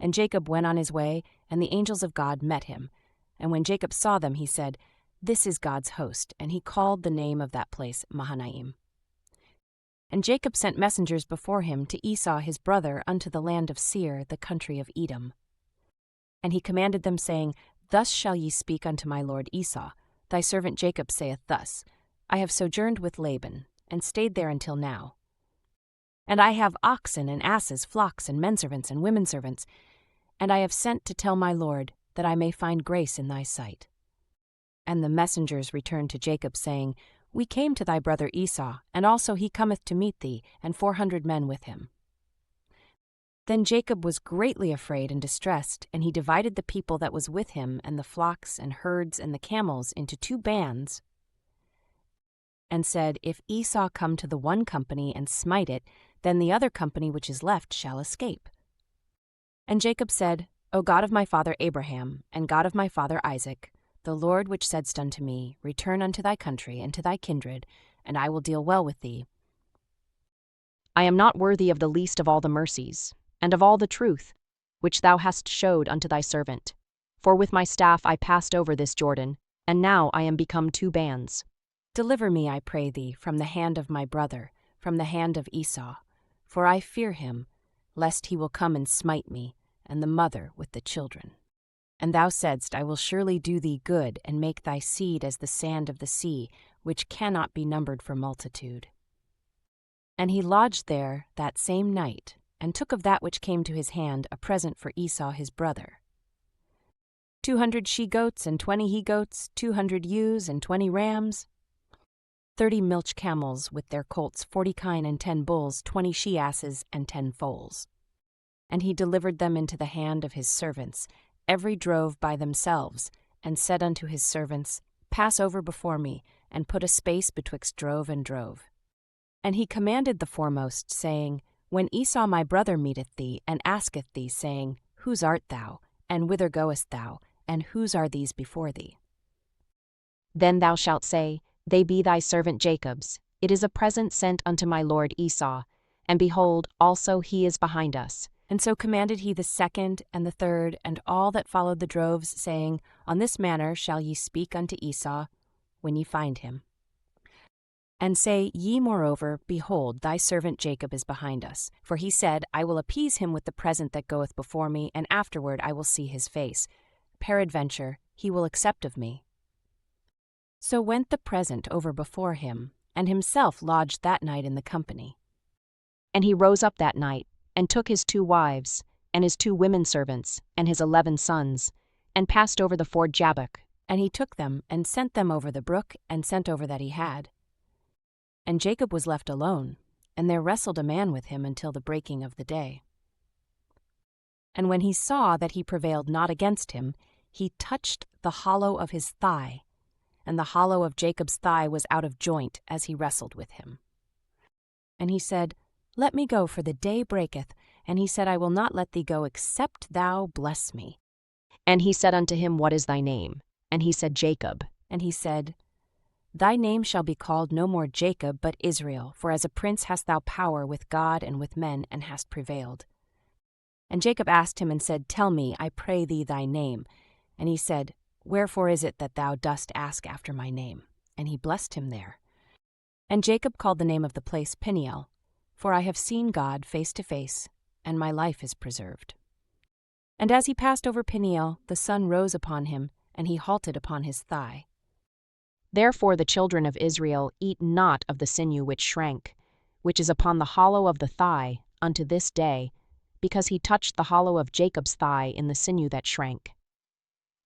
And Jacob went on his way, and the angels of God met him. And when Jacob saw them, he said, "This is God's host," and he called the name of that place Mahanaim. And Jacob sent messengers before him to Esau his brother unto the land of Seir, the country of Edom. And he commanded them, saying, Thus shall ye speak unto my lord Esau. Thy servant Jacob saith thus, I have sojourned with Laban, and stayed there until now. And I have oxen and asses, flocks and menservants and womenservants, and I have sent to tell my lord, that I may find grace in thy sight. And the messengers returned to Jacob, saying, We came to thy brother Esau, and also he cometh to meet thee, and 400 men with him. Then Jacob was greatly afraid and distressed, and he divided the people that was with him, and the flocks and herds and the camels, into 2 bands, and said, If Esau come to the one company and smite it, then the other company which is left shall escape. And Jacob said, O God of my father Abraham, and God of my father Isaac, the Lord which saidst unto me, Return unto thy country and to thy kindred, and I will deal well with thee. I am not worthy of the least of all the mercies, and of all the truth, which thou hast showed unto thy servant. For with my staff I passed over this Jordan, and now I am become 2 bands. Deliver me, I pray thee, from the hand of my brother, from the hand of Esau, for I fear him, lest he will come and smite me, and the mother with the children. And thou saidst, I will surely do thee good, and make thy seed as the sand of the sea, which cannot be numbered for multitude. And he lodged there that same night, and took of that which came to his hand a present for Esau his brother. 200 she-goats and 20 he-goats, 200 ewes and 20 rams, 30 milch camels with their colts, 40 kine and 10 bulls, 20 she-asses and 10 foals. And he delivered them into the hand of his servants, every drove by themselves, and said unto his servants, Pass over before me, and put a space betwixt drove and drove. And he commanded the foremost, saying, When Esau my brother meeteth thee, and asketh thee, saying, Whose art thou, and whither goest thou, and whose are these before thee? Then thou shalt say, They be thy servant Jacob's. It is a present sent unto my lord Esau, and behold, also he is behind us. And so commanded he the second and the third, and all that followed the droves, saying, On this manner shall ye speak unto Esau, when ye find him. And say ye moreover, Behold, thy servant Jacob is behind us. For he said, I will appease him with the present that goeth before me, and afterward I will see his face. Peradventure, he will accept of me. So went the present over before him, and himself lodged that night in the company. And he rose up that night, and took his 2 wives, and his 2 women servants, and his 11 sons, and passed over the ford Jabbok. And he took them, and sent them over the brook, and sent over that he had. And Jacob was left alone, and there wrestled a man with him until the breaking of the day. And when he saw that he prevailed not against him, he touched the hollow of his thigh, and the hollow of Jacob's thigh was out of joint as he wrestled with him. And he said, Let me go, for the day breaketh. And he said, I will not let thee go, except thou bless me. And he said unto him, What is thy name? And he said, Jacob. And he said, Thy name shall be called no more Jacob, but Israel, for as a prince hast thou power with God and with men, and hast prevailed. And Jacob asked him and said, Tell me, I pray thee, thy name. And he said, Wherefore is it that thou dost ask after my name? And he blessed him there. And Jacob called the name of the place Peniel, for I have seen God face to face, and my life is preserved. And as he passed over Peniel, the sun rose upon him, and he halted upon his thigh. Therefore the children of Israel eat not of the sinew which shrank, which is upon the hollow of the thigh, unto this day, because he touched the hollow of Jacob's thigh in the sinew that shrank.